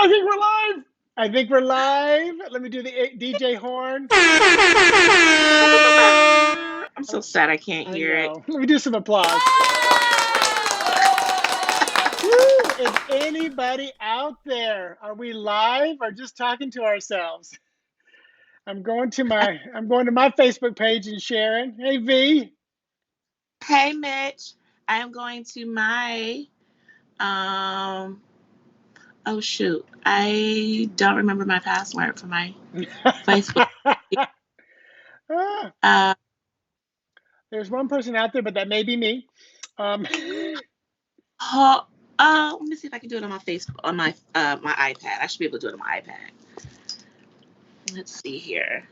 I think we're live. I think we're live. Let me do the DJ horn. I'm so sad I can't I hear it. know. Let me do some applause. Woo! Is anybody out there? Are we live or just talking to ourselves? I'm going to my Facebook page and sharing. Hey V. Hey, Mitch. I am going to my oh shoot. I don't remember my password for my Facebook. Ah, Uh there's one person out there, but that may be me. Um, oh, let me see if I can do it on my Facebook on my iPad. I should be able to do it on my iPad. Let's see here.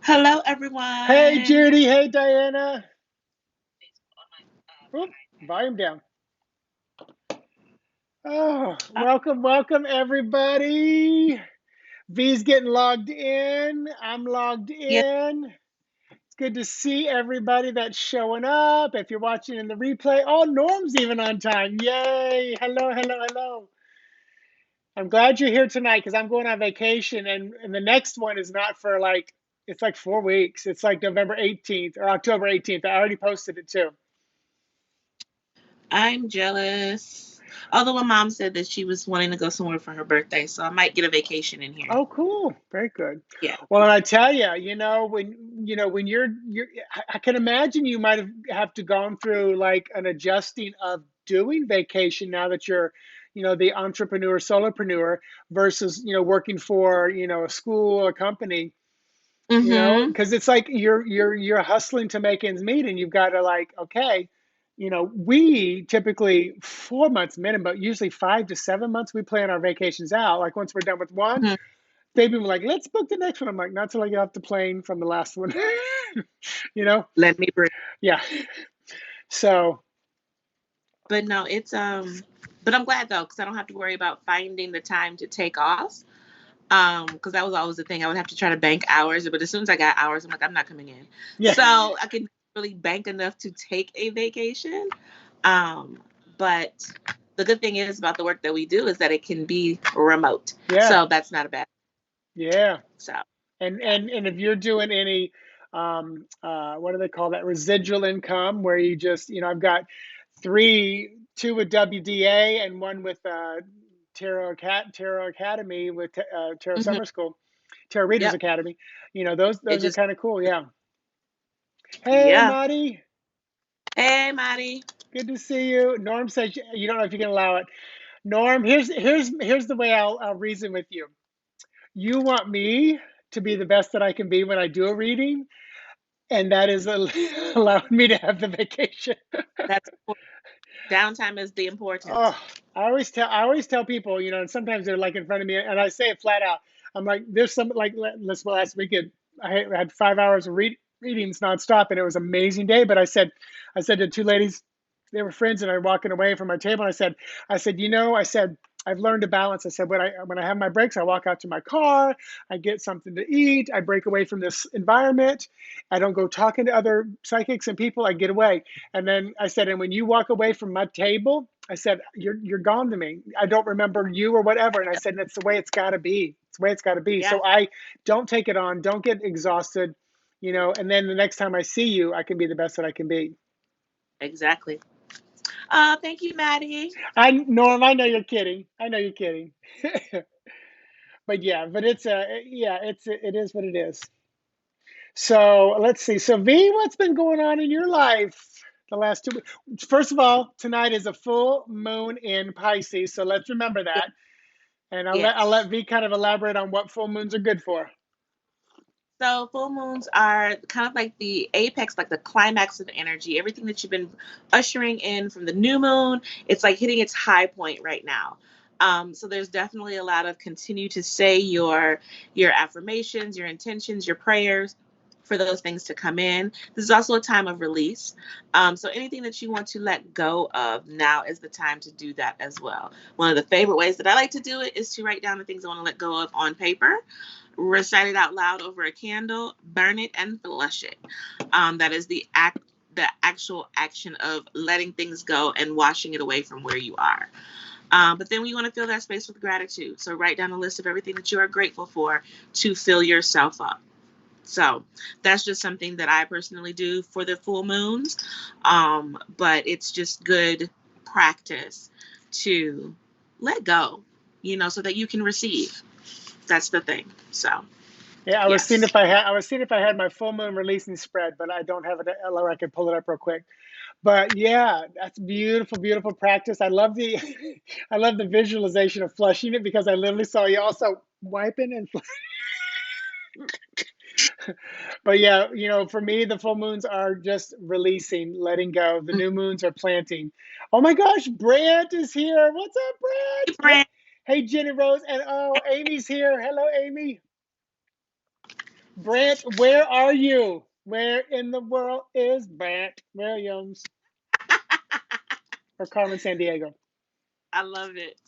Hello hey everyone. Judy. Hey Diana. Oop, volume down. Oh, Uh, welcome everybody. V's getting logged in. I'm logged yeah, in. It's good to see everybody that's showing up. If you're watching in the replay, oh, Norm's even on time. Yay. Hello. I'm glad you're here tonight because I'm going on vacation and the next one is not for like, it's like 4 weeks. It's like November 18th or October 18th. I already posted it too. I'm jealous. Although my mom said that she was wanting to go somewhere for her birthday, so I might get a vacation in here. Oh, cool. Very good. Yeah. Well, and I tell you, when you're, I can imagine you might have to gone through like an adjusting of doing vacation now that you're, the entrepreneur, solopreneur versus, working for, a school or a company, Mm-hmm. because it's like you're hustling to make ends meet and you've got to like, okay, we typically 4 months minimum, but usually 5 to 7 months we plan our vacations out. Like once we're done with one, Mm-hmm. they've been like, let's book the next one. I'm like, not till I get off the plane from the last one. you know? Let me bring. Yeah. So, But no, it's But I'm glad though, because I don't have to worry about finding the time to take off. Because that was always the thing. I would have to try to bank hours, but as soon as I got hours, I'm like, I'm not coming in. yeah. So I can really bank enough to take a vacation. Um, but the good thing is about the work that we do is that it can be remote. Yeah. So that's not a bad. Yeah. So And if you're doing any, what do they call that? Residual income, where you just, I've got two with WDA and one with Tarot Academy with Tarot hmm Summer School, Tarot Readers yep, Academy. Those it those are just kind of cool. Yeah. Hey, yeah. Marty. Hey, Maddie. Good to see you. Norm says you don't know if you can allow it. Norm, here's the way I'll reason with you. You want me to be the best that I can be when I do a reading, and that is allowing me to have the vacation. That's downtime is the importance. Oh, I always tell people, and sometimes they're like in front of me, and I say it flat out. I'm like, there's some like this last weekend, I had 5 hours of readings nonstop, and it was an amazing day. But I said to two ladies, they were friends, and I walking away from my table, and I said, I've learned to balance. I said, when I have my breaks, I walk out to my car, I get something to eat, I break away from this environment, I don't go talking to other psychics and people, I get away. And then I said, and when you walk away from my table, I said, you're gone to me. I don't remember you or whatever. And I said, that's the way it's got to be. It's the way it's got to be. Yeah, So I don't take it on. Don't get exhausted, and then the next time I see you, I can be the best that I can be. exactly. Thank you, Maddie. Norm, I know you're kidding. I know you're kidding. But yeah, but it is what it is. So let's see. So V, what's been going on in your life the last 2 weeks? First of all, tonight is a full moon in Pisces, so let's remember Yeah, that. And I'll let yes. V kind of elaborate on what full moons are good for. So full moons are kind of like the apex, like the climax of energy. Everything that you've been ushering in from the new moon, it's like hitting its high point right now. So there's definitely a lot of continue to say your affirmations, your intentions, your prayers for those things to come in. This is also a time of release. So anything that you want to let go of, now is the time to do that as well. One of the favorite ways that I like to do it is to write down the things I want to let go of on paper, recite it out loud over a candle, burn it, and flush it. That is the actual action of letting things go and washing it away from where you are. But then we want to fill that space with gratitude. So write down a list of everything that you are grateful for to fill yourself up. So that's just something that I personally do for the full moons. But it's just good practice to let go, so that you can receive. That's the thing. So Yeah, yes. I was seeing if I had my full moon releasing spread, but I don't have it. I could pull it up real quick. But yeah, that's beautiful, beautiful practice. I love the I love the visualization of flushing it because I literally saw you also wiping and but yeah, for me, the full moons are just releasing, letting go. The new moons are planting. Oh my gosh, Brant is here. What's up, Hey, Brant? Brand. Hey, Jenny Rose, and oh, Amy's here. Hello, Amy. Brant, where are you? Where in the world is Brant Williams or Carmen San Diego? I love it.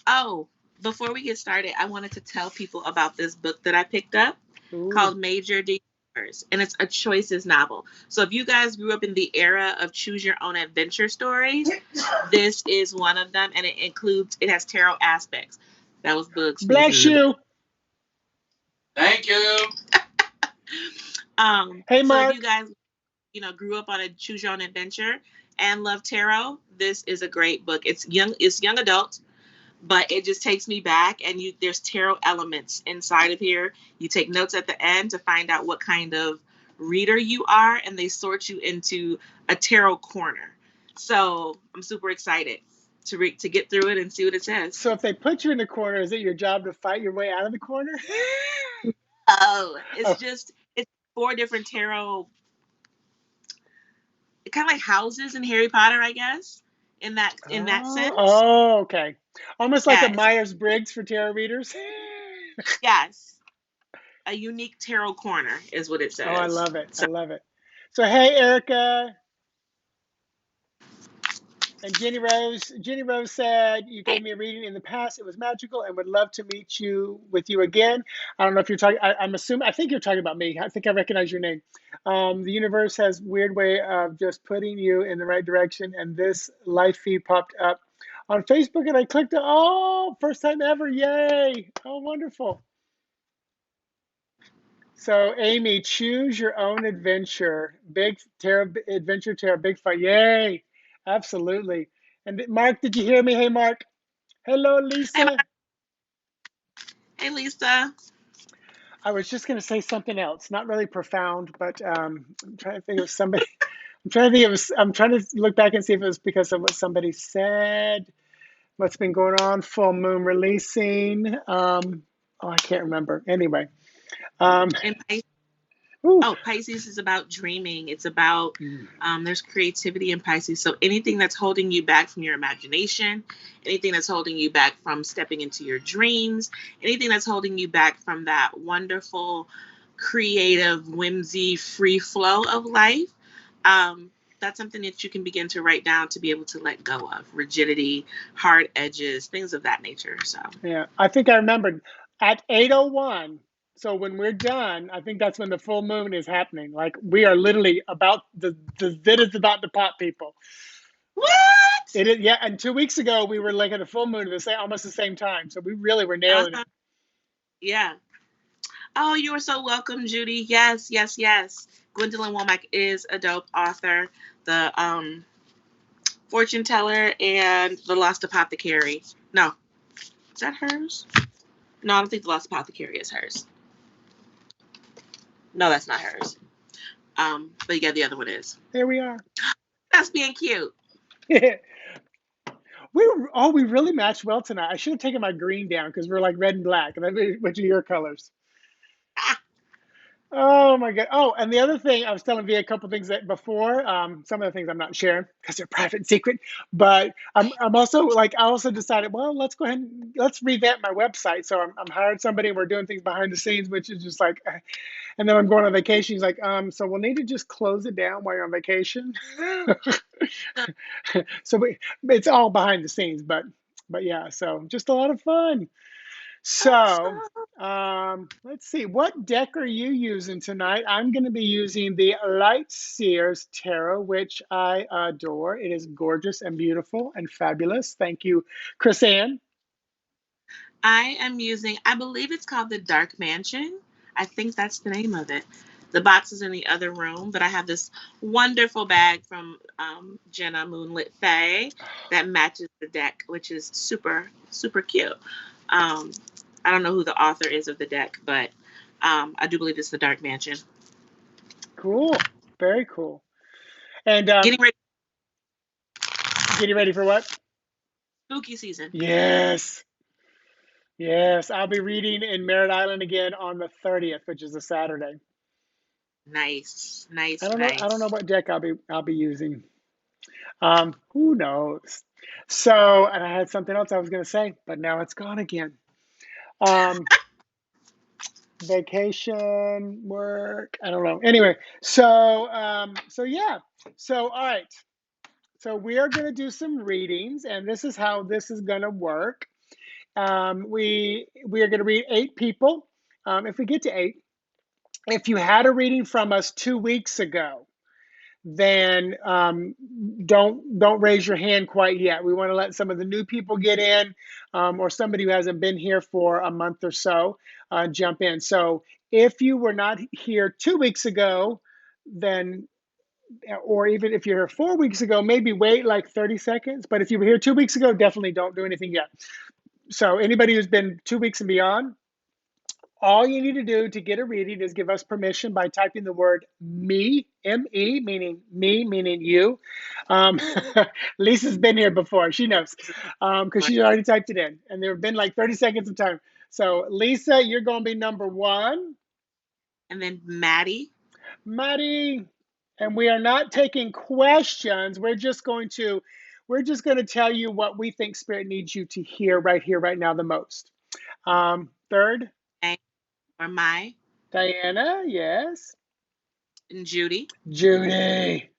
Oh, before we get started, I wanted to tell people about this book that I picked up Ooh, called Major Detours, and it's a choices novel. So if you guys grew up in the era of choose your own adventure stories, this is one of them, and it has tarot aspects. That was Boog sneezing bless in the you. Thank you. Hey, So if you Mark. guys, grew up on a choose your own adventure and love tarot, this is a great book. It's young adult, but it just takes me back, and there's tarot elements inside of here. You take notes at the end to find out what kind of reader you are, and they sort you into a tarot corner. So I'm super excited to get through it and see what it says. So if they put you in the corner, is it your job to fight your way out of the corner? Oh, Oh, it's four different tarot, kind of like houses in Harry Potter, I guess, in that sense. okay. Almost like a Yes, Myers Briggs for tarot readers. yes, a unique tarot corner is what it Oh, I says. love it. I So love it. So, hey, Erica and Jenny Rose. Jenny Rose said, you gave me a reading in the past. It was magical and would love to meet you with you again. I don't know if you're talking, I'm assuming, I think you're talking about me. I think I recognize your name. The universe has weird way of just putting you in the right direction. And this live feed popped up on Facebook and I clicked it. Oh, first time ever. Yay. Oh, wonderful. So, Amy, choose your own adventure. Big tarot adventure tarot, big fight. Yay! Absolutely. And Mark, did you hear me? Hey, Mark. Hello, hey, Lisa. hey, Lisa. I was just going to say something else, not really profound, but I'm trying to think of somebody. I'm trying to think of. I'm trying to look back and see if it was because of what somebody said. What's been going on? Full moon releasing. Oh, I can't remember. Anyway. Um, And ooh. Pisces is about dreaming. It's about Mm. there's creativity in Pisces. So anything that's holding you back from your imagination, anything that's holding you back from stepping into your dreams, anything that's holding you back from that wonderful, creative, whimsy, free flow of life. Um, that's something that you can begin to write down to be able to let go of rigidity, hard edges, things of that nature. So Yeah, I think I remembered at 8:01. So when we're done, I think that's when the full moon is happening. Like we are literally about the zit is about to pop, people. what? It is, yeah. And 2 weeks ago we were like at a full moon at the same, almost the same time. So we really were nailing it. Uh-huh. Yeah. Oh, you are so welcome, Judy. Yes, yes, yes. Gwendolyn Womack is a dope author. The Fortune Teller and The Lost Apothecary. No, is that hers? No, I don't think The Lost Apothecary is hers. No, that's not hers. But yeah, the other one is. There we are. That's being cute. We really matched well tonight. I should have taken my green down because we're like red and black, and then which are your colors? Ah, Oh my God. Oh, and the other thing I was telling Via a couple things that before, some of the things I'm not sharing because they're private and secret, but I'm also like, I also decided, well, let's go ahead and let's revamp my website. So I'm hired somebody and we're doing things behind the scenes, which is just like, and then I'm going on vacation. He's like, so we'll need to just close it down while you're on vacation. So it's all behind the scenes, but yeah, so just a lot of fun. So, let's see. What deck are you using tonight? I'm going to be using the Light Seers Tarot, which I adore. It is gorgeous and beautiful and fabulous. Thank you, Chris Ann. I am using, I believe it's called the Dark Mansion. I think that's the name of it. The box is in the other room, but I have this wonderful bag from Jenna Moonlit Faye that matches the deck, which is super, super cute. Um, I don't know who the author is of the deck, but I do believe it's the Dark Mansion. Cool. Very cool. And Getting ready getting ready for what? spooky season. Yes. Yes. I'll be reading in Merritt Island again on the 30th, which is a Saturday. Nice, I nice, don't know. I don't know nice. what deck I'll be using. Who knows? So, and I had something else I was going to say, but now it's gone again. Um, Vacation, work. I don't know. Anyway, so yeah. So all right. So we are going to do some readings, and this is how this is going to work. We are going to read 8 people. If we get to 8, if you had a reading from us 2 weeks ago, then don't raise your hand quite yet. We want to let some of the new people get in, or somebody who hasn't been here for a month or so jump in. So if you were not here 2 weeks ago, then, or even if you're here 4 weeks ago, maybe wait like 30 seconds. But if you were here 2 weeks ago, definitely don't do anything yet. So anybody who's been 2 weeks and beyond, all you need to do to get a reading is give us permission by typing the word me, M-E, me, meaning you. Um, Lisa's been here before. She knows because she's already typed it in. And there have been like 30 seconds of time. So Lisa, you're going to be number 1. And then Maddie. Maddie, and we are not taking questions. We're just going to tell you what we think Spirit needs you to hear, right now, the most. 3rd, Or Mai. Diana, yes. And Judy. Judy.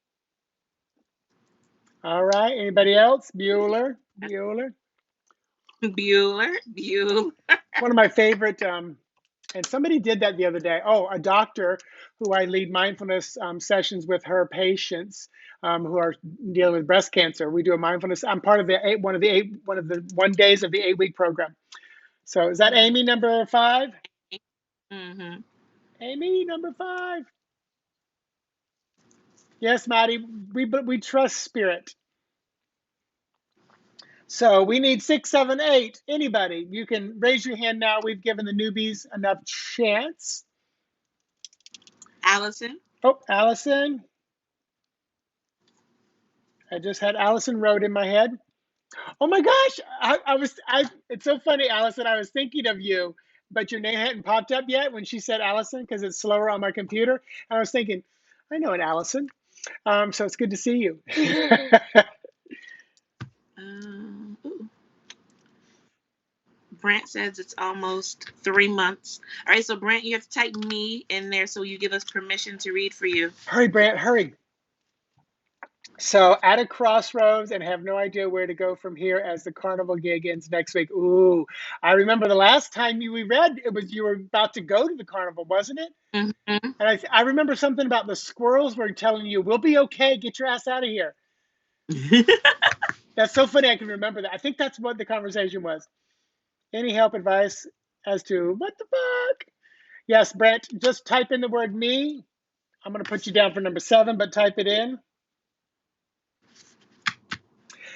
All right. Anybody else? Bueller. Bueller. One of my favorite, and somebody did that the other day. Oh, a doctor who I lead mindfulness sessions with her patients who are dealing with breast cancer. We do a mindfulness. I'm part of one of the 1 days of the 8-week program. So is that Amy number 5? Mm-hmm. Amy number 5. Yes, Maddie. We trust Spirit. So we need 6, 7, 8. Anybody, you can raise your hand now. We've given the newbies enough chance. Allison. Oh, Allison. I just had Allison wrote in my head. Oh my gosh, it's so funny, Allison. I was thinking of you, but your name hadn't popped up yet when she said Allison because it's slower on my computer. And I was thinking, I know an Allison. So it's good to see you. Brant says it's almost 3 months. All right, so Brant, you have to type me in there so you give us permission to read for you. Hurry, Brant, hurry. So at a crossroads and have no idea where to go from here as the carnival gig ends next week. Ooh, I remember the last time we read, it was you were about to go to the carnival, wasn't it? Mm-hmm. And I remember something about the squirrels were telling you, we'll be okay, get your ass out of here. That's so funny I can remember that. I think that's what the conversation was. Any help, advice as to what the fuck? Yes, Brent, just type in the word me. I'm going to put you down for number 7, but type it in.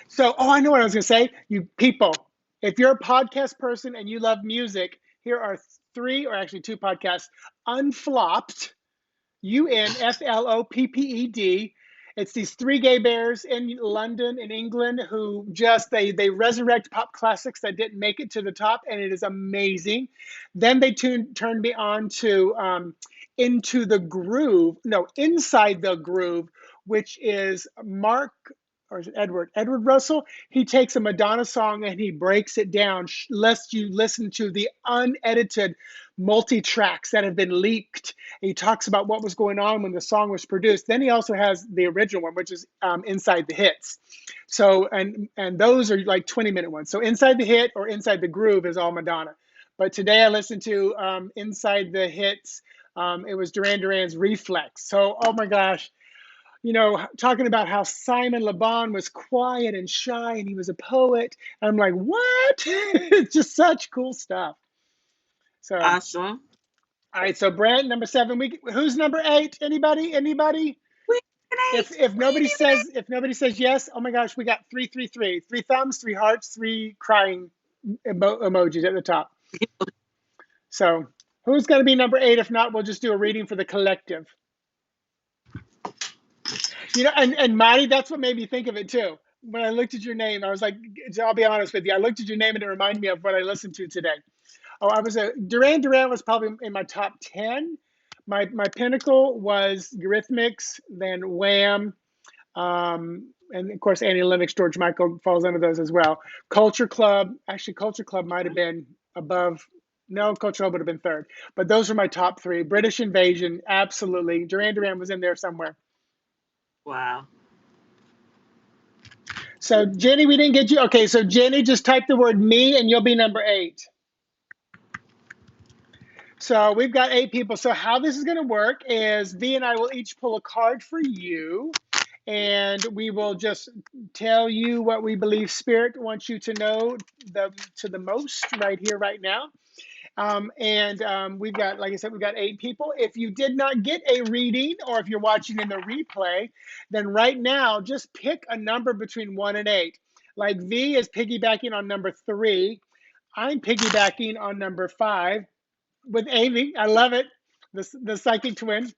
So, I know what I was going to say. You people, if you're a podcast person and you love music, here are 3, or actually 2 podcasts. Unflopped, Unflopped. It's these 3 gay bears in London, in England, who just, they resurrect pop classics that didn't make it to the top, and it is amazing. Then they turned me on to Inside the Groove, which is Mark, or is it Edward Russell. He takes a Madonna song and he breaks it down, lets you listen to the unedited multi-tracks that have been leaked. He talks about what was going on when the song was produced. Then he also has the original one, which is Inside the Hits. So, and those are like 20-minute ones. So Inside the Hit or Inside the Groove is all Madonna. But today I listened to Inside the Hits. It was Duran Duran's Reflex. So, oh my gosh, talking about how Simon Le Bon was quiet and shy and he was a poet. And I'm like, what? It's just such cool stuff. So, all Awesome. right. So, Brent, number 7. Who's number 8? Anybody? Anybody? We If ain't if we ain't nobody even says if nobody says yes, oh my gosh, we got 3 3 thumbs, 3 hearts, 3 crying emojis at the top. So, who's going to be number 8? If not, we'll just do a reading for the collective. And Marty, that's what made me think of it too. When I looked at your name, I was like, I'll be honest with you, I looked at your name and it reminded me of what I listened to today. Oh, Duran Duran was probably in my top 10. My pinnacle was Eurythmics, then Wham, and of course Annie Lennox, George Michael falls under those as well. Culture Club, actually Culture Club might have been above. No, Culture Club would have been third. But those are my top 3. British Invasion, absolutely. Duran Duran was in there somewhere. wow. So Jenny, we didn't get you. Okay, so Jenny, just type the word me and you'll be number 8. So we've got 8 people. So how this is going to work is V and I will each pull a card for you, and we will just tell you what we believe Spirit wants you to know to the most right here, right now. We've got, like I said, we've got 8 people. If you did not get a reading, or if you're watching in the replay, then right now just pick a number between 1 and 8. Like V is piggybacking on number 3. I'm piggybacking on number 5 with Amy. I love it. The psychic twin.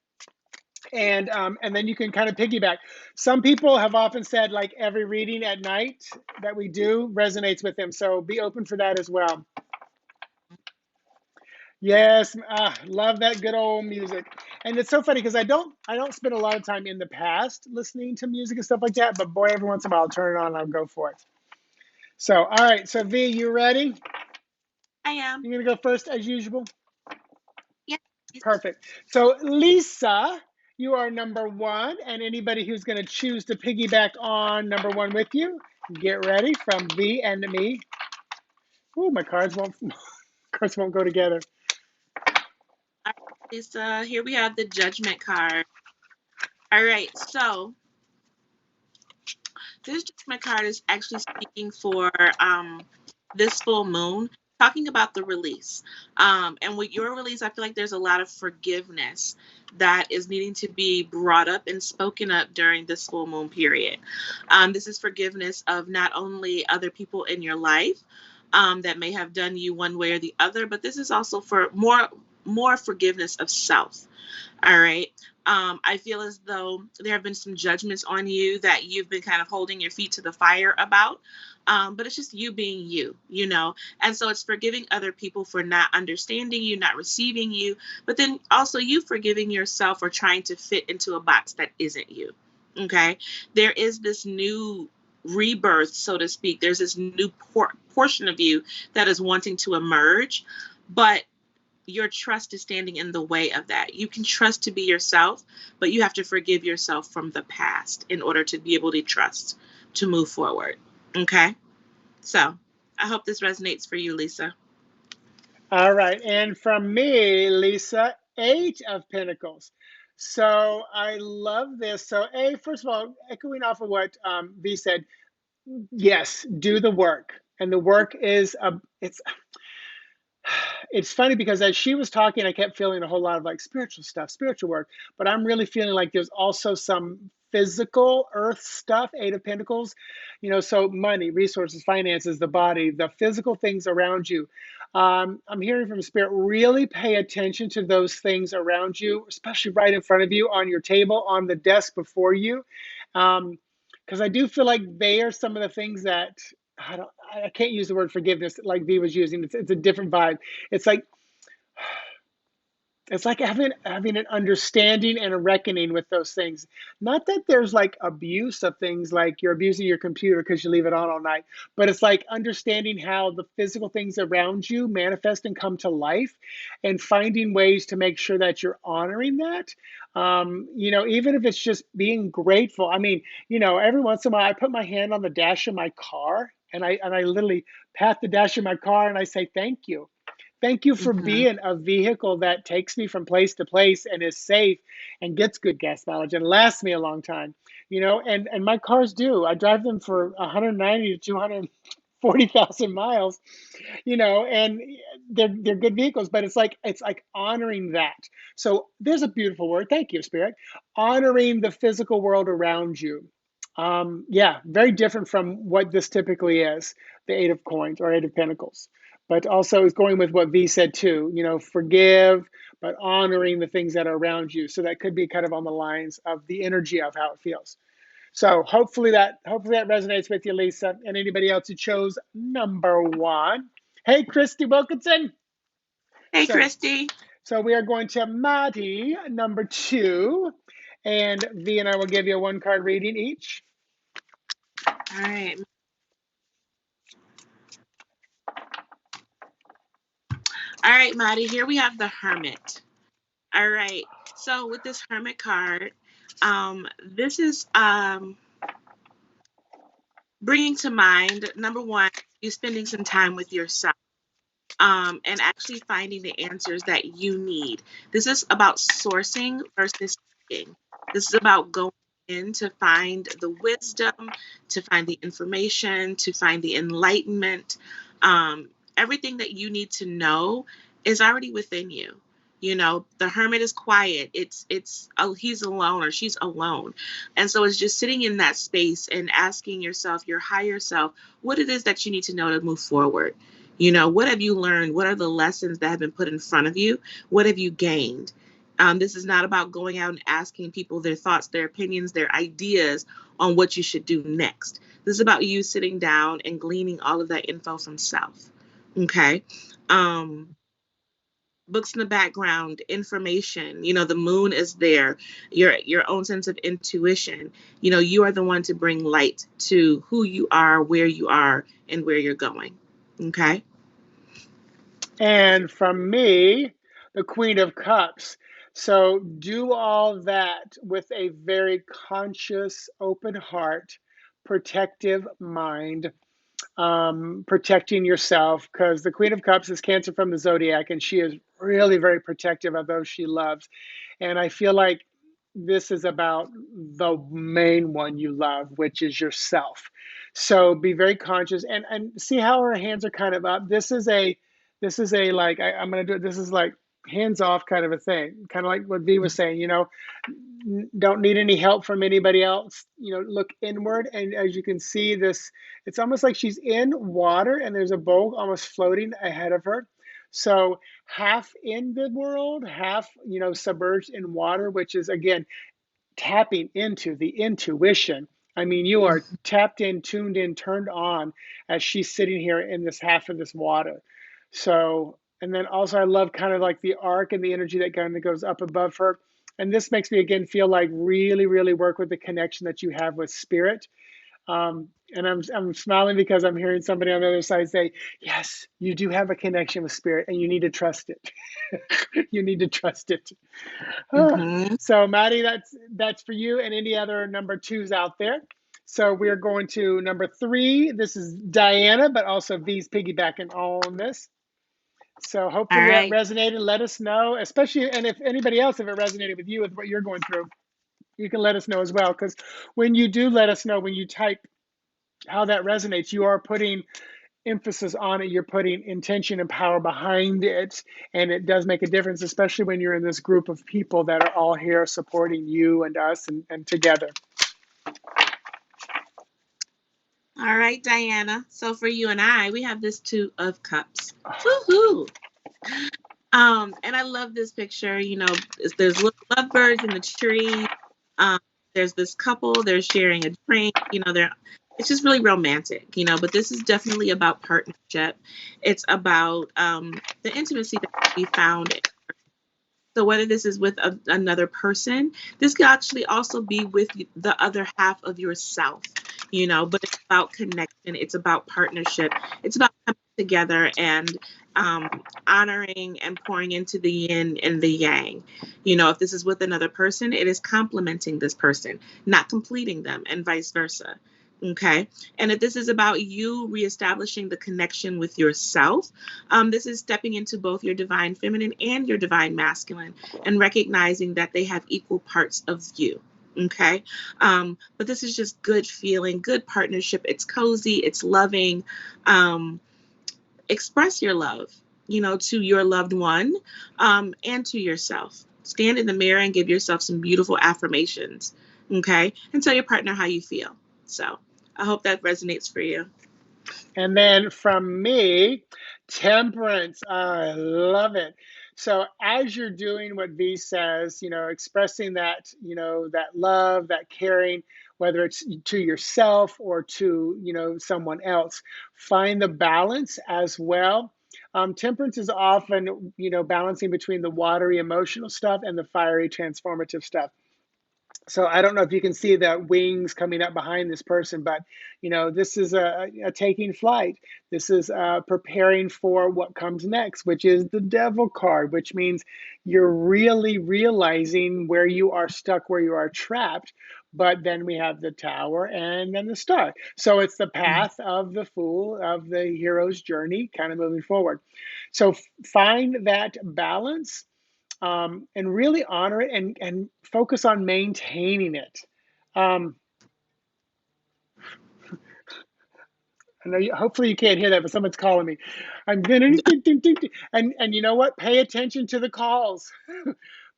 And then you can kind of piggyback. Some people have often said like every reading at night that we do resonates with them. So be open for that as well. Yes, love that good old music. And it's so funny because I don't spend a lot of time in the past listening to music and stuff like that, but boy, every once in a while I'll turn it on and I'll go for it. So, all right, so V, you ready? I am. You're gonna go first as usual? Yeah. Perfect. So Lisa, you are number 1, and anybody who's gonna choose to piggyback on number 1 with you, get ready from V and me. Ooh, my cards won't go together. All right, Lisa, here we have the judgment card. All right, so this judgment card is actually speaking for this full moon, talking about the release. And with your release, I feel like there's a lot of forgiveness that is needing to be brought up and spoken up during this full moon period. This is forgiveness of not only other people in your life that may have done you one way or the other, but this is also for more forgiveness of self. All right. I feel as though there have been some judgments on you that you've been kind of holding your feet to the fire about. But it's just you being you. And so it's forgiving other people for not understanding you, not receiving you, but then also you forgiving yourself for trying to fit into a box that isn't you. Okay. There is this new rebirth, so to speak. There's this new portion of you that is wanting to emerge, but your trust is standing in the way of that. You can trust to be yourself, but you have to forgive yourself from the past in order to be able to trust to move forward. Okay? So I hope this resonates for you, Lisa. All right, and from me, Lisa, 8 of Pentacles. So I love this. So first of all, echoing off of what V said, yes, do the work, and the work is it's funny because as she was talking, I kept feeling a whole lot of like spiritual stuff, spiritual work, but I'm really feeling like there's also some physical earth stuff, 8 of Pentacles, so money, resources, finances, the body, the physical things around you. I'm hearing from Spirit, really pay attention to those things around you, especially right in front of you, on your table, on the desk before you. Because I do feel like they are some of the things that I can't use the word forgiveness like V was using. It's a different vibe. It's like having an understanding and a reckoning with those things. Not that there's like abuse of things, like you're abusing your computer because you leave it on all night, but it's like understanding how the physical things around you manifest and come to life, and finding ways to make sure that you're honoring that. Even if it's just being grateful. I mean, every once in a while I put my hand on the dash of my car and I literally pat the dash of my car and I say thank you. Thank you for Mm-hmm. being a vehicle that takes me from place to place and is safe and gets good gas mileage and lasts me a long time. And my cars do. I drive them for 190 to 240,000 miles, and they're good vehicles, but it's like honoring that. So there's a beautiful word. Thank you, Spirit. Honoring the physical world around you. Yeah, very different from what this typically is, the Eight of Coins or Eight of Pentacles. But also is going with what V said too, forgive, but honoring the things that are around you. So that could be kind of on the lines of the energy of how it feels. So hopefully that resonates with you, Lisa, and anybody else who chose number one. Hey, Christy Wilkinson. Hey, So Christy. so we are going to Maddie, number two, and V and I will give you a one card reading each. All right. All right, Maddie, here we have the Hermit. All right. So with this Hermit card, this is bringing to mind, number one, you spending some time with yourself. And actually finding the answers that you need. This is about sourcing versus seeking. This is about going in to find the wisdom, to find the information, to find the enlightenment. Everything that you need to know is already within you. The hermit is quiet. It's oh, he's alone or she's alone, and so it's just sitting in that space and asking yourself, your higher self, what it is that you need to know to move forward. What have you learned? What are the lessons that have been put in front of you? What have you gained? This is not about going out and asking people their thoughts, their opinions, their ideas on what you should do next. This is about you sitting down and gleaning all of that info from self. Okay. Um, Books in the background, information, the moon is there, your own sense of intuition. You are the one to bring light to who you are, and where you're going. Okay. And from me, the Queen of Cups. So do all that with a very conscious, open heart, protective mind, protecting yourself, because the Queen of Cups is Cancer from the zodiac, and she is really very protective of those she loves. And I feel like this is about the main one you love, which is yourself. So be very conscious and see how her hands are kind of up. This is a like I'm gonna do it. This is like hands off kind of a thing, kind of like what V was saying. Don't need any help from anybody else. Look inward, and as you can see, it's almost like she's in water, and there's a boat almost floating ahead of her. So half in the world, half submerged in water, which is again tapping into the intuition. I mean, you are tapped in, tuned in, turned on as she's sitting here in this half of this water. So, and then also, I love kind of like the arc and the energy that kind of goes up above her. And this makes me again feel like really, really work with the connection that you have with spirit. And I'm smiling because I'm hearing somebody on the other side say, "Yes, you do have a connection with spirit, and you need to trust it. You need to trust it." Mm-hmm. So Maddie, that's for you and any other number twos out there. So we're going to number three. This is Diana, but also V's piggybacking on this. So All hopefully that right. resonated. Let us know, especially, and if anybody else, if it resonated with you with what you're going through, you can let us know as well. Because when you do let us know, when you type how that resonates, you are putting emphasis on it, you're putting intention and power behind it, and it does make a difference, especially when you're in this group of people that are all here supporting you and us and together. All right, Diana. So for you and I, we have this Two of Cups. Woohoo! And I love this picture. There's little lovebirds in the tree. Um, there's this couple. They're sharing a drink. It's just really romantic. But this is definitely about partnership. It's about the intimacy that we found. So whether this is with another person, this could actually also be with the other half of yourself. But it's about connection. It's about partnership. It's about coming together and honoring and pouring into the yin and the yang. If this is with another person, it is complementing this person, not completing them, and vice versa. Okay. And if this is about you reestablishing the connection with yourself, this is stepping into both your divine feminine and your divine masculine and recognizing that they have equal parts of you. Okay. But this is just good feeling, good partnership. It's cozy, it's loving. Um, Express your love, to your loved one, and to yourself. Stand in the mirror and give yourself some beautiful affirmations, okay? And tell your partner how you feel. So I hope that resonates for you. And then from me, temperance. I love it. So as you're doing what V says, expressing that, that love, that caring, whether it's to yourself or to, someone else, find the balance as well. Temperance is often, balancing between the watery emotional stuff and the fiery transformative stuff. So I don't know if you can see the wings coming up behind this person, but this is a taking flight. This is preparing for what comes next, which is the devil card, which means you're really realizing where you are stuck, where you are trapped. But then we have the tower and then the star. So it's the path of the fool, of the hero's journey, kind of moving forward. So find that balance, and really honor it, and focus on maintaining it. Um, I know hopefully you can't hear that, but someone's calling me. I'm gonna and you know what? Pay attention to the calls.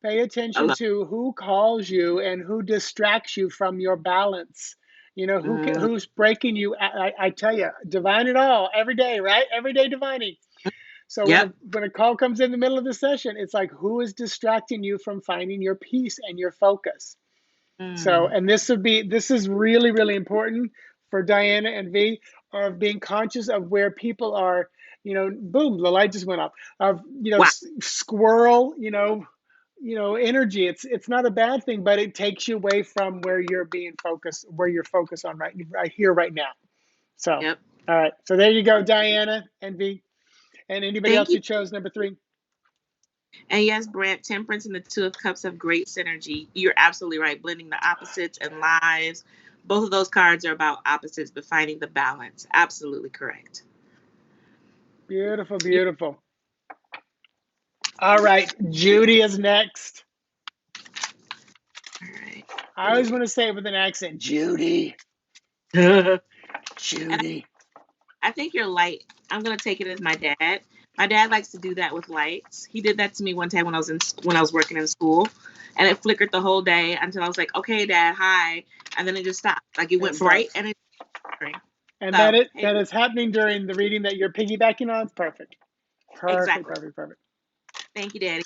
Pay I attention love to who calls you and who distracts you from your balance. mm, Who's breaking you. I tell you, divine it all every day, right? Every day divining. So when yep. a call comes in the middle of the session, it's like, who is distracting you from finding your peace and your focus? So, Mm, and this is really, really important for Diana and V, of being conscious of where people are, boom, the light just went up, of, wow. squirrel, energy. It's not a bad thing, but it takes you away from where you're being focused, where you're focused on right here, right now. So, Yep. all right. So there you go, Diana and V, and anybody Thank else you. who chose number 3. And yes, Brant, Temperance and the Two of Cups have great synergy. You're absolutely right. Blending the opposites and lives. Both of those cards are about opposites, but finding the balance. Absolutely correct. Beautiful, You beautiful. All right. Judy is next. all right. I always want to say it with an accent, Judy, And Judy. I think you're light. I'm gonna take it as my dad. My dad likes to do that with lights. He did that to me one time when I was working in school, and it flickered the whole day until I was like, "Okay, Dad, hi," and then it just stopped. Like it And it went bright stops. and it's flickering. And So hey, that is happening during the reading that you're piggybacking on. It's perfect. Perfect, exactly. perfect, perfect. Thank you, Daddy.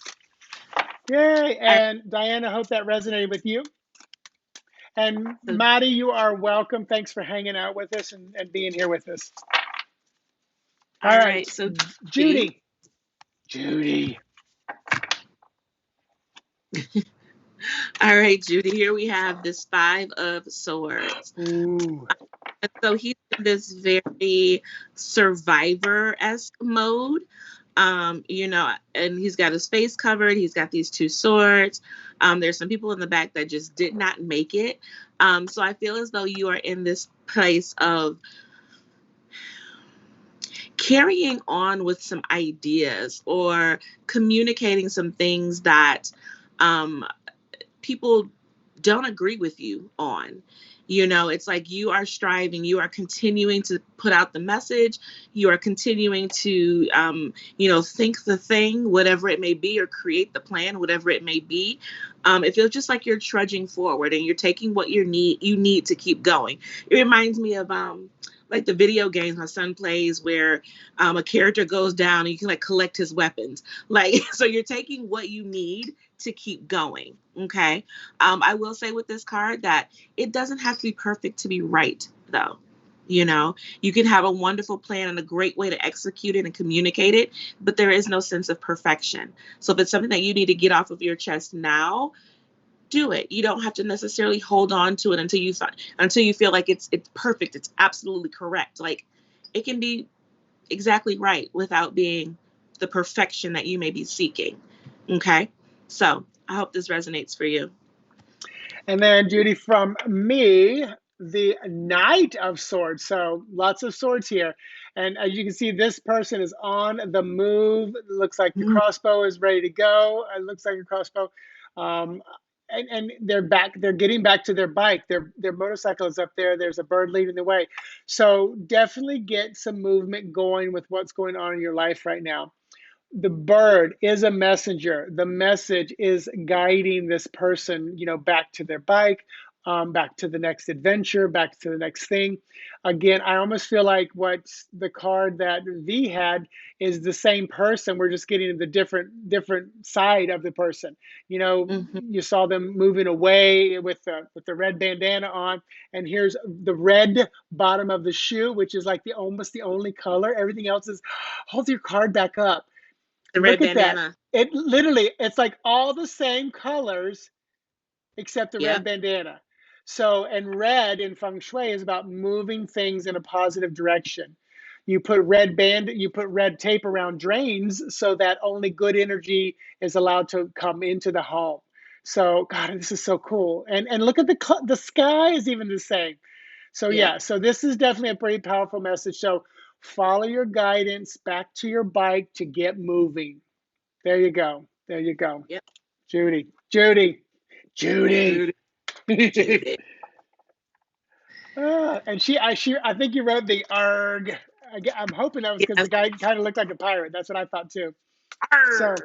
Yay. All right, And Diana, hope that resonated with you. And so, Maddie, you are welcome. Thanks for hanging out with us and being here with us. All all right, right, so Judy. Judy. Judy. All right, Judy. Here we have this Five of Swords. Ooh. And so he's in this very survivor-esque mode. And he's got his face covered. He's got these two swords. There's some people in the back that just did not make it. So I feel as though you are in this place of carrying on with some ideas or communicating some things that um, people don't agree with you on. It's like you are striving, you are continuing to put out the message, you are continuing to, think the thing, whatever it may be, or create the plan, whatever it may be. It feels just like you're trudging forward and you're taking what you need to keep going. It reminds me of like the video games my son plays where a character goes down and you can like collect his weapons. Like, so you're taking what you need to keep going. Okay. I will say with this card that it doesn't have to be perfect to be right, though. You can have a wonderful plan and a great way to execute it and communicate it, but there is no sense of perfection. So if it's something that you need to get off of your chest now, do it. You don't have to necessarily hold on to it until you feel like it's perfect. It's absolutely correct. Like it can be exactly right without being the perfection that you may be seeking. Okay. So I hope this resonates for you. And then Judy, from me, the Knight of Swords. So lots of swords here. And as you can see, this person is on the move. It looks like the Mm, crossbow is ready to go. It looks like a crossbow. Um, and they're back, they're getting back to their bike. Their motorcycle is up there. There's a bird leading the way. So definitely get some movement going with what's going on in your life right now. The bird is a messenger. The message is guiding this person, back to their bike, back to the next adventure, back to the next thing. Again, I almost feel like what the card that V had is the same person. We're just getting the different side of the person. mhm. You saw them moving away with the red bandana on, and here's the red bottom of the shoe, which is like the almost the only color. Everything else is hold your card back up. The red Look at that. bandana. It literally, it's like all the same colors except the red Yep. bandana. So, and red in feng shui is about moving things in a positive direction. You put red tape around drains so that only good energy is allowed to come into the home. So, God, this is so cool. And look at the sky is even the same. So Yep. yeah, so this is definitely a pretty powerful message. So follow your guidance back to your bike to get moving. There you go. There you go. Yep. Judy. Judy. Judy. Judy. Judy. And I think you wrote the arg. I'm hoping that was because the Yes. guy kind of looked like a pirate. That's what I thought too. So Arr.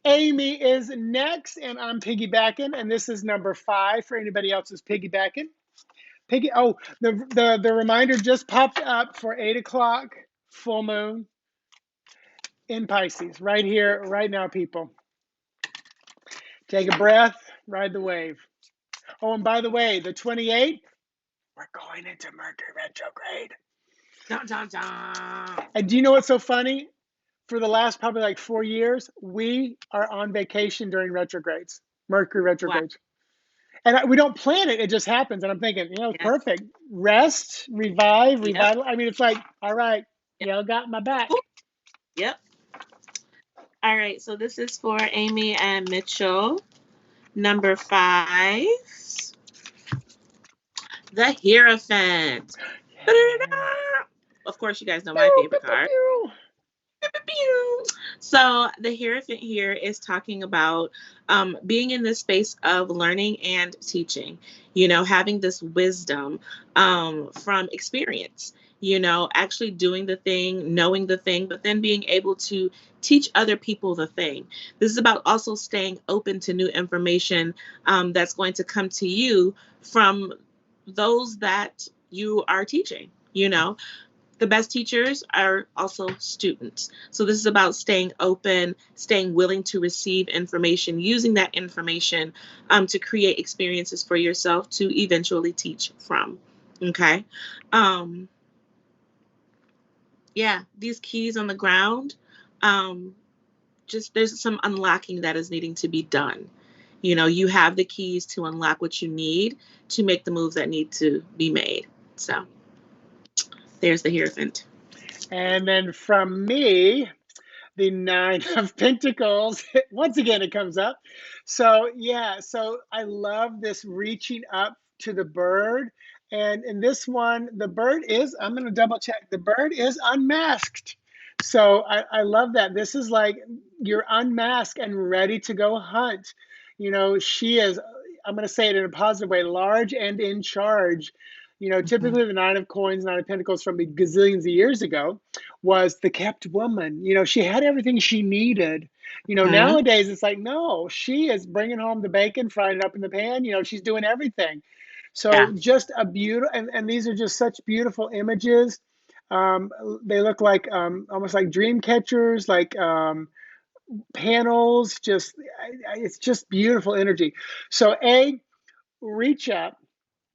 Amy is next, and I'm piggybacking, and this is number 5 for anybody else who's piggybacking. Oh, the reminder just popped up for 8 o'clock full moon in Pisces, right here, right now, people. Take a breath, ride the wave. Oh, and by the way, the 28th, we're going into Mercury retrograde. Dun, dun, dun. And do you know what's so funny? For the last probably like 4 years, we are on vacation during retrogrades, Mercury Wow. retrogrades. And we don't plan it, it just happens. And I'm thinking, it's Yes. perfect. Rest, revive, Yep. revital. I mean, it's like, all right, Yep. y'all got my back. Yep. All right. So this is for Amy and Mitchell. Number 5, the Hierophant. Yeah. Of course, you guys know my favorite card. So the Hierophant here is talking about being in this space of learning and teaching, having this wisdom from experience, actually doing the thing, knowing the thing, but then being able to teach other people the thing. This is about also staying open to new information that's going to come to you from those that you are teaching, the best teachers are also students. So this is about staying open, staying willing to receive information, using that information to create experiences for yourself to eventually teach from. Okay. Um, yeah, these keys on the ground, just there's some unlocking that is needing to be done. You have the keys to unlock what you need to make the moves that need to be made. So there's the Hierophant. And then from me, the 9 of Pentacles. Once again, it comes up. So yeah, so I love this reaching up to the bird. And in this one, the bird is, I'm going to double check, the bird is unmasked. So I love that. This is like you're unmasked and ready to go hunt. She is, I'm going to say it in a positive way, large and in charge. Mhm. Typically the 9 of Coins, 9 of Pentacles from gazillions of years ago was the kept woman. She had everything she needed. Mhm. Nowadays it's like, no, she is bringing home the bacon, frying it up in the pan. She's doing everything. Yeah. So just a beautiful, and these are just such beautiful images. Um, they look like almost like dream catchers, like panels. It's just beautiful energy. So reach up,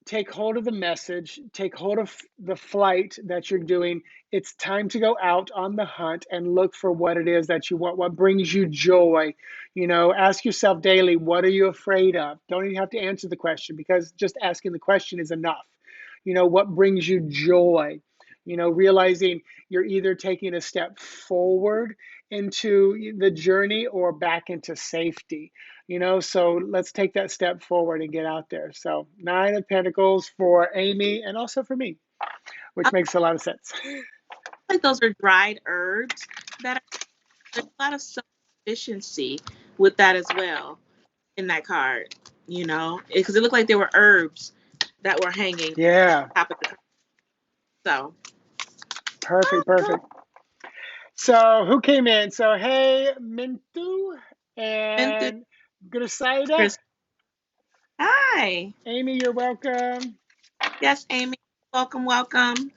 take hold of the message, take hold of the flight that you're doing. It's time to go out on the hunt and look for what it is that you want, what brings you joy. Ask yourself daily, what are you afraid of? Don't even have to answer the question because just asking the question is enough. What brings you joy? realizing you're either taking a step forward into the journey or back into safety. So let's take that step forward and get out there. So 9 of Pentacles for Amy and also for me, I which makes a lot of sense. feel like those are dried herbs that there's a lot of self-efficiency with that as well in that card, because it looked like there were herbs that were hanging Yeah, top of the card. So, perfect, perfect. So who came in? So hey, Mintu Minthus, and Grisaida. Chris. Hi. Amy, you're welcome. Yes, Amy. Welcome, welcome.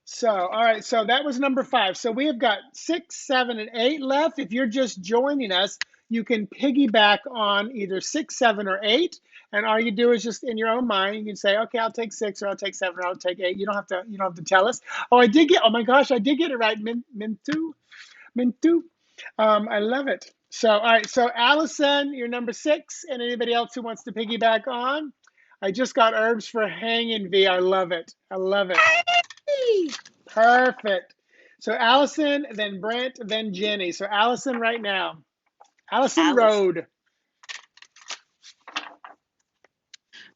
So, all right. So that was number 5. So we have got 6, 7, and 8 left. If you're just joining us, you can piggyback on either 6, 7, or 8. And all you do is just in your own mind, you can say, okay, I'll take 6, or I'll take 7, or I'll take 8. You don't have to tell us. Oh my gosh, I did get it right. Mintu. Mintu. I love it. So, all right. So Allison, you're number 6. And anybody else who wants to piggyback on? I just got herbs for hanging, V. I love it. I love it. Hey. Perfect. So Allison, then Brent, then Jenny. So Allison right now. Allison Alice. Road.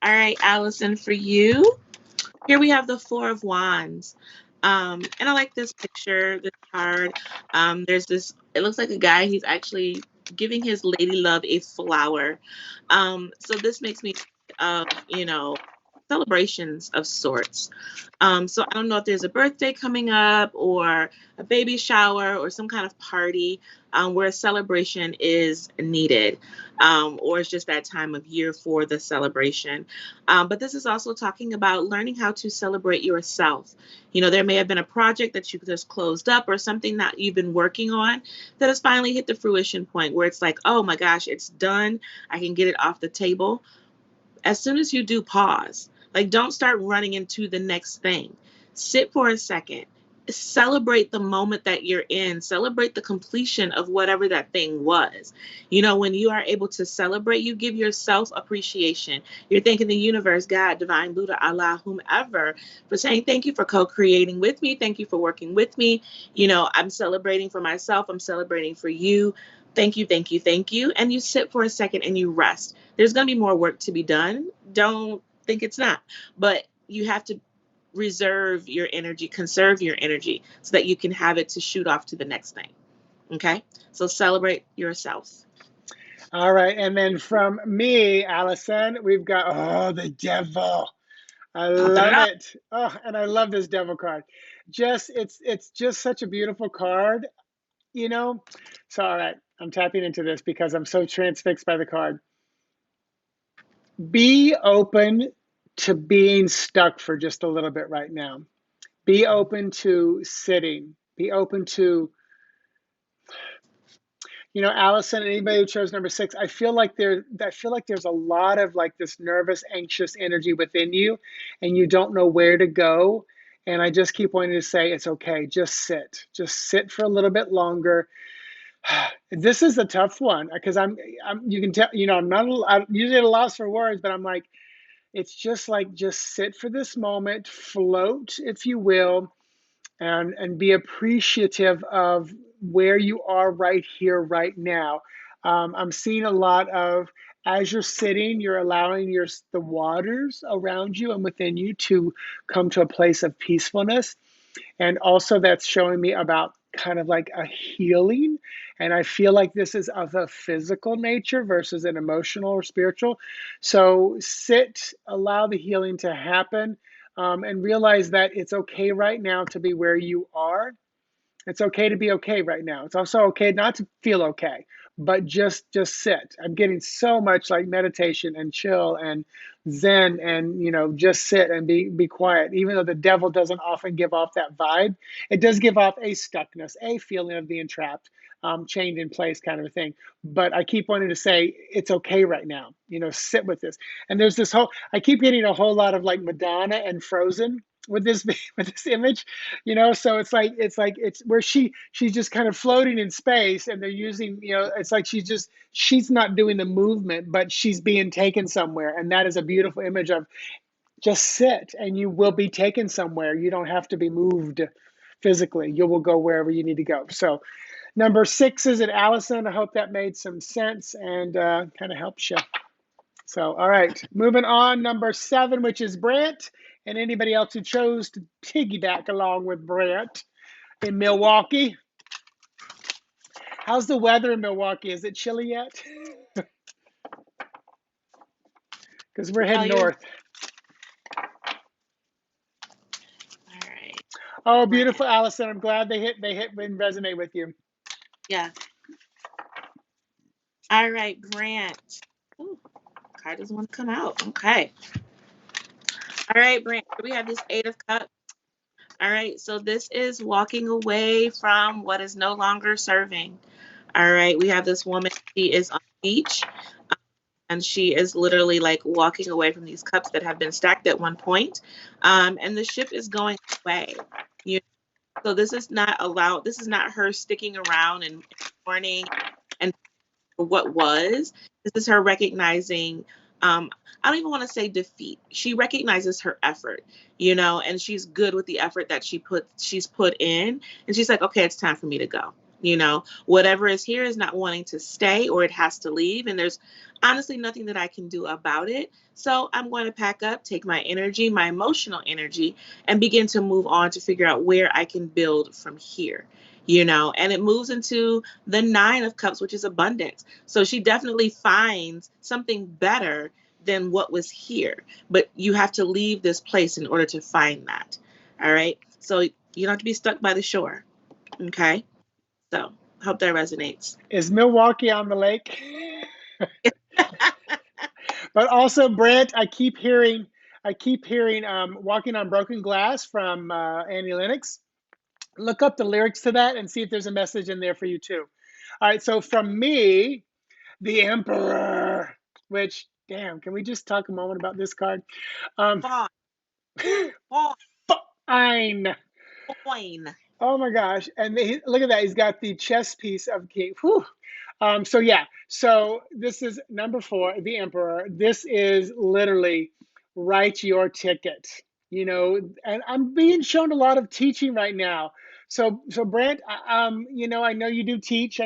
All right, Allison, for you, here we have the Four of Wands. And I like this picture, this card. It looks like a guy, he's actually giving his lady love a flower. So this makes me think of, celebrations of sorts. So I don't know if there's a birthday coming up or a baby shower or some kind of party where a celebration is needed, or it's just that time of year for the celebration. But this is also talking about learning how to celebrate yourself. There may have been a project that you just closed up or something that you've been working on that has finally hit the fruition point where it's like, oh my gosh, it's done. I can get it off the table. As soon as you do, pause. Like, don't start running into the next thing. Sit for a second. Celebrate the moment that you're in. Celebrate the completion of whatever that thing was. When you are able to celebrate, you give yourself appreciation. You're thanking the universe, God, divine, Buddha, Allah, whomever, for saying thank you for co-creating with me. Thank you for working with me. I'm celebrating for myself. I'm celebrating for you. Thank you, thank you, thank you. And you sit for a second and you rest. There's going to be more work to be done. Don't think it's not. But you have to reserve your energy, conserve your energy so that you can have it to shoot off to the next thing. Okay? So celebrate yourself. All right. And then from me, Allison, we've got, the devil. I love it. Oh, and I love this devil card. It's just such a beautiful card, So, all right, I'm tapping into this because I'm so transfixed by the card. Be open to being stuck for just a little bit right now. Be open to sitting. Be open to, Allison, anybody who chose number 6, I feel like there's a lot of like this nervous, anxious energy within you, and you don't know where to go. And I just keep wanting to say, it's okay. Just sit. Just sit for a little bit longer. This is a tough one because you can tell, I'm usually at a loss for words, but I'm like, it's just like, just sit for this moment, float, if you will, and be appreciative of where you are right here, right now. I'm seeing a lot of, as you're sitting, you're allowing the waters around you and within you to come to a place of peacefulness. And also that's showing me about kind of like a healing. And I feel like this is of a physical nature versus an emotional or spiritual. So sit, allow the healing to happen, and realize that it's okay right now to be where you are. It's okay to be okay right now. It's also okay not to feel okay, but just sit. I'm getting so much like meditation and chill and zen and just sit and be quiet. Even though the devil doesn't often give off that vibe, it does give off a stuckness, a feeling of being trapped, chained in place kind of a thing. But I keep wanting to say it's okay right now. Sit with this. And there's this whole. I keep getting a whole lot of like Madonna and Frozen with this with this image, so it's where she's just kind of floating in space, and they're using, it's like she's not doing the movement, but she's being taken somewhere, and that is a beautiful image of Just sit and you will be taken somewhere. You don't have to be moved physically. You will go wherever you need to go. So number 6 is at Allison. I hope that made some sense and kind of helps you. So, all right, moving on. Number 7, which is Brant, and anybody else who chose to piggyback along with Brant in Milwaukee. How's the weather in Milwaukee? Is it chilly yet? Because we're heading north. All right. Oh, beautiful, Allison. I'm glad they hit and resonate with you. Yeah. All right, Brant. Ooh, card doesn't want to come out. Okay. All right, Brant. We have this 8 of Cups. All right. So this is walking away from what is no longer serving. All right. We have this woman. She is on the beach. And she is literally like walking away from these cups that have been stacked at one point. And the ship is going away. You know? So this is not her sticking around and mourning and what was. This is her recognizing, I don't even want to say defeat. She recognizes her effort, and she's good with the effort that she's put in. And she's like, okay, it's time for me to go. Whatever is here is not wanting to stay, or it has to leave. And there's honestly nothing that I can do about it. So I'm going to pack up, take my energy, my emotional energy, and begin to move on to figure out where I can build from here. And it moves into the 9 of Cups, which is abundance. So she definitely finds something better than what was here. But you have to leave this place in order to find that. All right. So you don't have to be stuck by the shore. Okay. So hope that resonates. Is Milwaukee on the lake? But also, Brant, I keep hearing Walking on Broken Glass from Annie Lennox. Look up the lyrics to that and see if there's a message in there for you too. All right, so from me, the Emperor, which, damn, can we just talk a moment about this card? Fine. Fine. Fine. Oh my gosh. And look at that. He's got the chess piece of King. Whew. So yeah, so this is number 4, the Emperor. This is literally write your ticket, and I'm being shown a lot of teaching right now. So Brent, I know you do teach,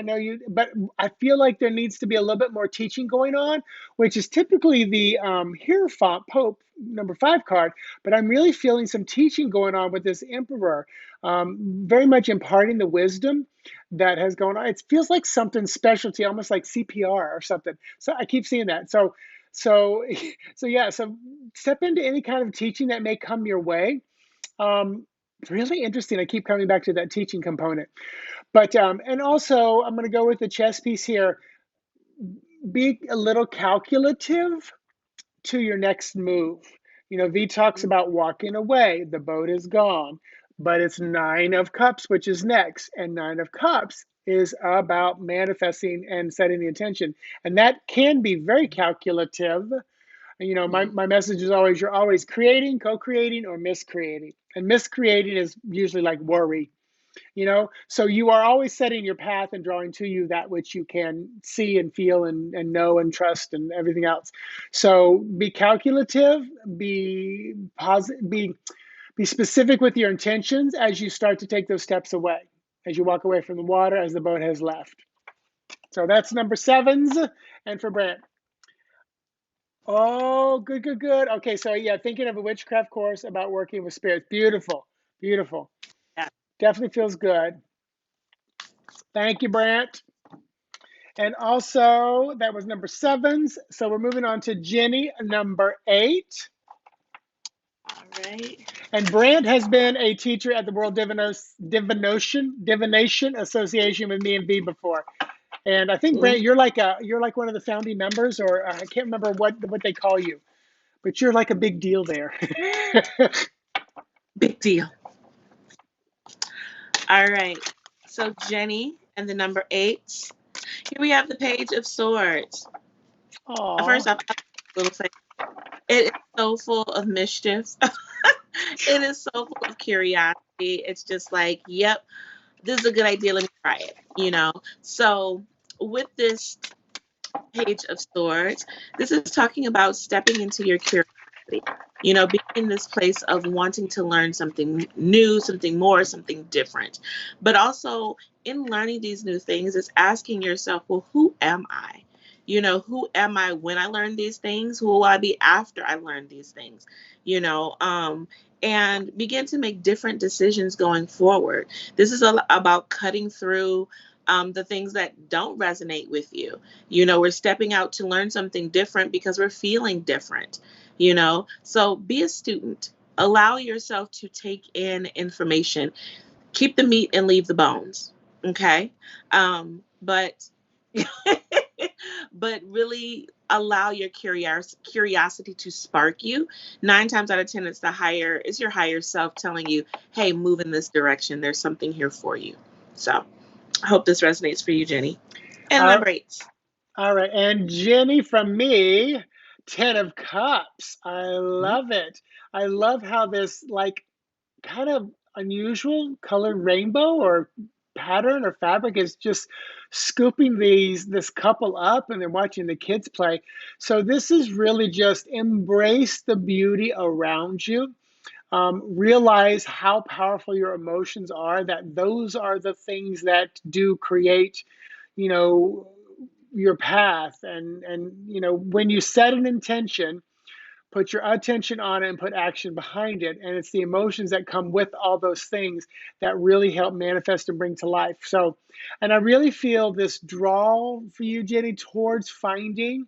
but I feel like there needs to be a little bit more teaching going on, which is typically the Hierophant Pope number 5 card, but I'm really feeling some teaching going on with this Emperor, very much imparting the wisdom that has gone on. It feels like something specialty, almost like CPR or something. So I keep seeing that. So yeah. So step into any kind of teaching that may come your way. Really interesting. I keep coming back to that teaching component. But and also I'm going to go with the chess piece here. Be a little calculative to your next move. V talks about walking away. The boat is gone. But it's 9 of Cups, which is next. And 9 of Cups is about manifesting and setting the intention. And that can be very calculative. My message is always, you're always creating, co-creating, or miscreating. And miscreating is usually like worry. So you are always setting your path and drawing to you that which you can see and feel and know and trust and everything else. So be calculative, be positive, be specific with your intentions as you start to take those steps away, as you walk away from the water, as the boat has left. So that's number 7s. And for Brant. Oh, good. Okay, so yeah, thinking of a witchcraft course about working with spirits. Beautiful. Yeah. Definitely feels good. Thank you, Brant. And also, that was number 7s. So we're moving on to Jenny, number 8. All right. And Brant has been a teacher at the World Divination Association with me and V before. And I think, Brant, you're like one of the founding members, or I can't remember what they call you, but you're like a big deal there. Big deal. All right. So Jenny and the number 8. Here we have the Page of Swords. Aww. First off, it is so full of mischief. It is so full of curiosity. It's just like, yep, this is a good idea. Let me try it, So with this Page of Swords, this is talking about stepping into your curiosity. Being in this place of wanting to learn something new, something more, something different. But also in learning these new things is asking yourself, well, who am I? Who am I when I learn these things? Who will I be after I learn these things? You know, and begin to make different decisions going forward. This is about cutting through the things that don't resonate with you. We're stepping out to learn something different because we're feeling different. So be a student. Allow yourself to take in information. Keep the meat and leave the bones. Okay. But but really allow your curiosity to spark you. 9 times out of 10, it's your higher self telling you, hey, move in this direction. There's something here for you. So I hope this resonates for you, Jenny. And All, number 8. all right. And Jenny, from me, 10 of Cups. I love it. I love how this, like, kind of unusual colored rainbow or pattern or fabric is just scooping this couple up and then watching the kids play. So this is really just embrace the beauty around you. Realize how powerful your emotions are, that those are the things that do create, you know, your path. And when you set an intention, put your attention on it and put action behind it. And it's the emotions that come with all those things that really help manifest and bring to life. So, and I really feel this draw for you, Jenny, towards finding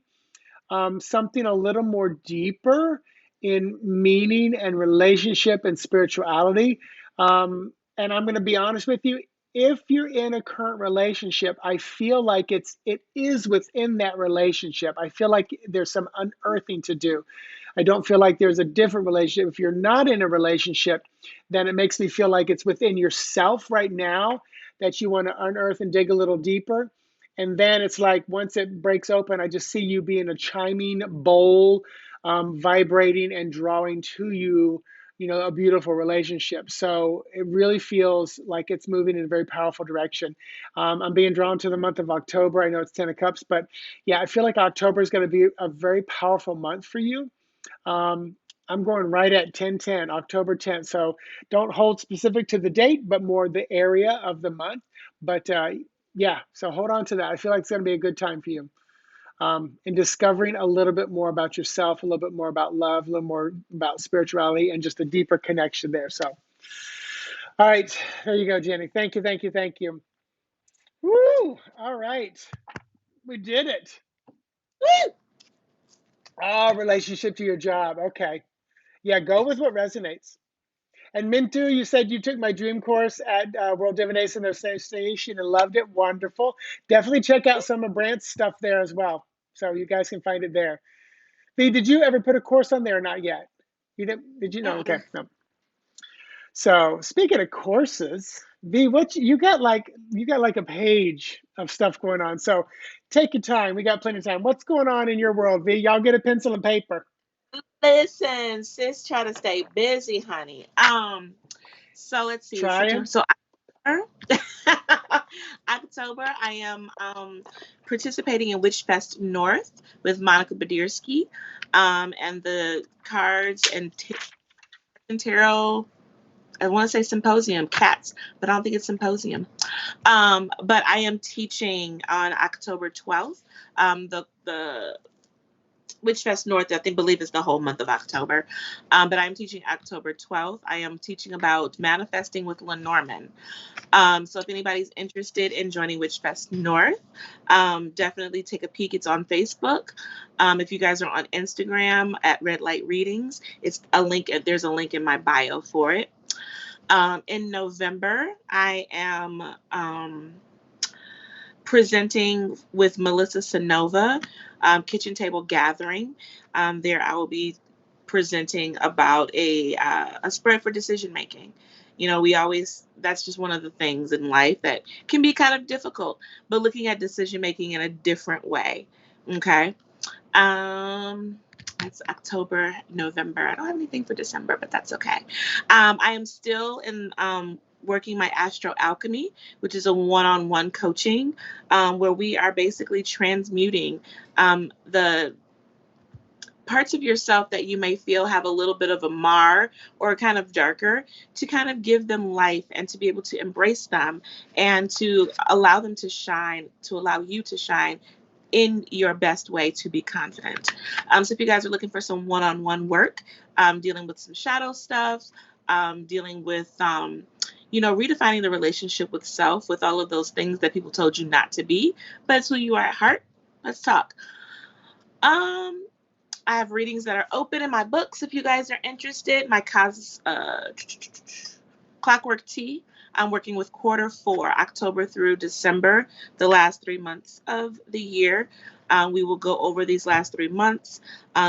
something a little more deeper in meaning and relationship and spirituality. And I'm going to be honest with you. If you're in a current relationship, I feel like it is within that relationship. I feel like there's some unearthing to do. I don't feel like there's a different relationship. If you're not in a relationship, then it makes me feel like it's within yourself right now that you want to unearth and dig a little deeper. And then it's like once it breaks open, I just see you being a chiming bowl, vibrating and drawing to you, a beautiful relationship. So it really feels like it's moving in a very powerful direction. I'm being drawn to the month of October. I know it's 10 of Cups, but yeah, I feel like October is going to be a very powerful month for you. I'm going right at 10/10, October 10th. So don't hold specific to the date, but more the area of the month. But yeah, so hold on to that. I feel like it's going to be a good time for you. In discovering a little bit more about yourself, a little bit more about love, a little more about spirituality, and just a deeper connection there. So, all right, there you go, Jenny. Thank you, thank you, thank you. Woo! All right, we did it. Woo! Oh, relationship to your job. Okay. Yeah, go with what resonates. And Mintu, you said you took my dream course at World Divination Association and loved it. Wonderful. Definitely check out some of Brant's stuff there as well. So you guys can find it there. V, did you ever put a course on there or not yet? You did you know? Okay. No. So speaking of courses, V, what you got like a page of stuff going on. So take your time. We got plenty of time. What's going on in your world, V? Y'all get a pencil and paper. Listen, sis, try to stay busy, honey. So let's see. Trying. So October, I am participating in Witch Fest North with Monica Badirsky, and the cards and tarot. I want to say symposium, cats, but I don't think it's symposium. But I am teaching on October 12th. The Witch Fest North, believe is the whole month of October. But I'm teaching October 12th. I am teaching about manifesting with Lenormand. So if anybody's interested in joining Witch Fest North, definitely take a peek. It's on Facebook. If you guys are on Instagram at Red Light Readings, there's a link in my bio for it. In November, I am presenting with Melissa Sanova, Kitchen Table Gathering. There I will be presenting about a spread for decision making. That's just one of the things in life that can be kind of difficult, but looking at decision making in a different way. Okay. That's October, November. I don't have anything for December, but that's okay. I am still in working my Astro Alchemy, which is a one-on-one coaching where we are basically transmuting the parts of yourself that you may feel have a little bit of a mar or kind of darker, to kind of give them life and to be able to embrace them and to allow them to shine, to allow you to shine in your best way to be confident. So if you guys are looking for some one-on-one work, dealing with some shadow stuff, dealing with, redefining the relationship with self, with all of those things that people told you not to be, but it's who you are at heart, let's talk. Um, I have readings that are open in my books if you guys are interested. My Clockwork Tea. I'm working with Q4, October through December, the last 3 months of the year. We will go over these last 3 months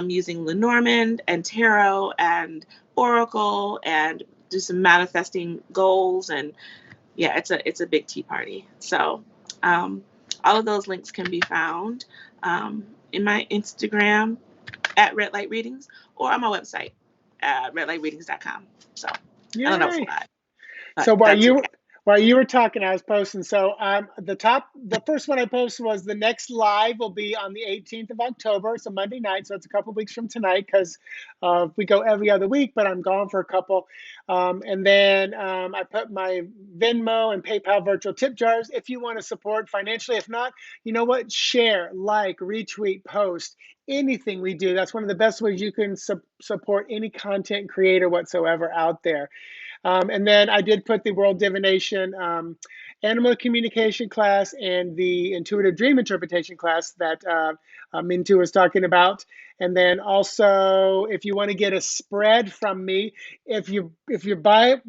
using Lenormand and Tarot and Oracle and do some manifesting goals. And yeah, it's a big tea party. So all of those links can be found in my Instagram at Red Light Readings or on my website at redlightreadings.com. So Yay. I don't know if I. So while you were talking, I was posting. So the first one I posted was the next live will be on the 18th of October. It's a Monday night, so it's a couple weeks from tonight because we go every other week, but I'm gone for a couple. And then I put my Venmo and PayPal virtual tip jars if you want to support financially. If not, you know what? Share, like, retweet, post, anything we do. That's one of the best ways you can support any content creator whatsoever out there. And then I did put the World Divination Animal Communication class and the Intuitive Dream Interpretation class that Mintu was talking about. And then also, if you want to get a spread from me, if you buy it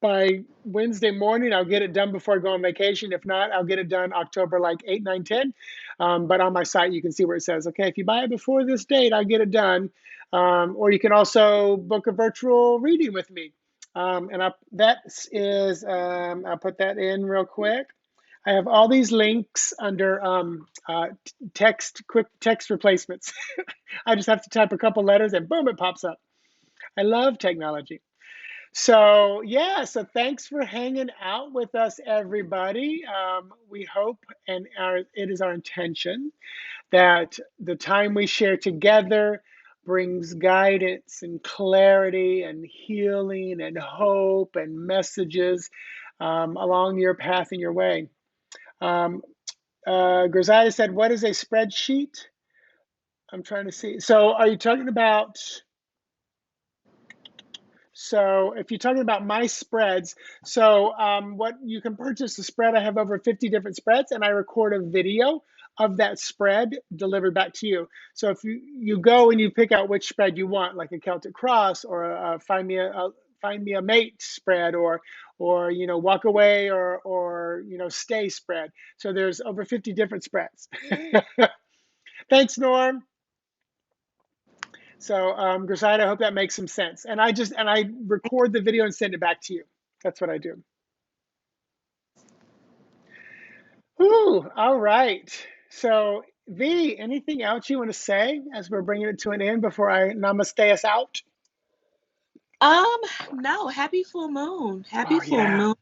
by Wednesday morning, I'll get it done before I go on vacation. If not, I'll get it done October like 8, 9, 10. But on my site, you can see where it says, okay, if you buy it before this date, I'll get it done. Or you can also book a virtual reading with me. And I'll put that in real quick. I have all these links under quick text replacements. I just have to type a couple letters and boom, it pops up. I love technology. So yeah, so thanks for hanging out with us, everybody. We hope, and it is our intention, that the time we share together brings guidance and clarity and healing and hope and messages along your path and your way. Griselda said, what is a spreadsheet? I'm trying to see. So are you talking about... So if you're talking about my spreads, so what you can purchase a spread, I have over 50 different spreads, and I record a video of that spread delivered back to you. So if you go and you pick out which spread you want, like a Celtic Cross or a find me a mate spread, or walk away or stay spread. So there's over 50 different spreads. Thanks, Norm. So, Griselda, I hope that makes some sense. And I record the video and send it back to you. That's what I do. Ooh, all right. So, V, anything else you want to say as we're bringing it to an end before I namaste us out? No. Happy full moon. Happy full moon.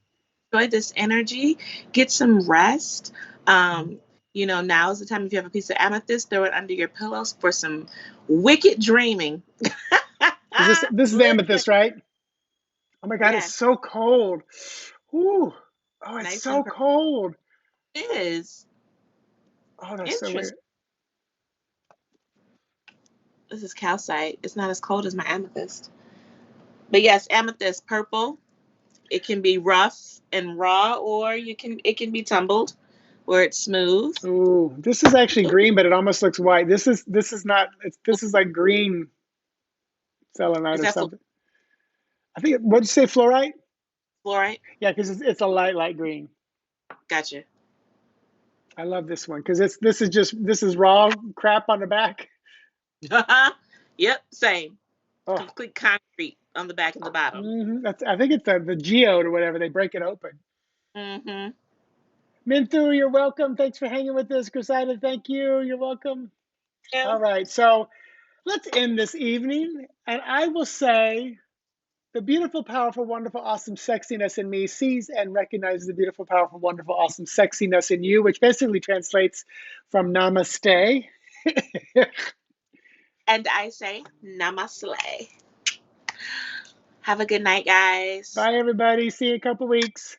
Enjoy this energy. Get some rest. Now is the time. If you have a piece of amethyst, throw it under your pillows for some wicked dreaming. This is amethyst, right? Oh my God, yes. It's so cold. Ooh. Oh, it's nice, so cold. It is. Oh, that's so weird. This is calcite. It's not as cold as my amethyst. But yes, amethyst, purple. It can be rough and raw, or it can be tumbled, where it's smooth. Ooh, this is actually green, but it almost looks white. This is not. This is like green selenite or something. I think. What did you say? Fluorite. Fluorite. Yeah, because it's a light green. Gotcha. I love this one because this is raw crap on the back. Yep, same. Oh. Complete concrete on the back and the bottom. Mm-hmm. I think it's the geode or whatever. They break it open. Mm-hmm. Mintu, you're welcome. Thanks for hanging with us. Griselda, thank you. You're welcome. Yeah. All right, so let's end this evening. And I will say, the beautiful, powerful, wonderful, awesome sexiness in me sees and recognizes the beautiful, powerful, wonderful, awesome sexiness in you, which basically translates from namaste. And I say namaste. Have a good night, guys. Bye, everybody. See you in a couple weeks.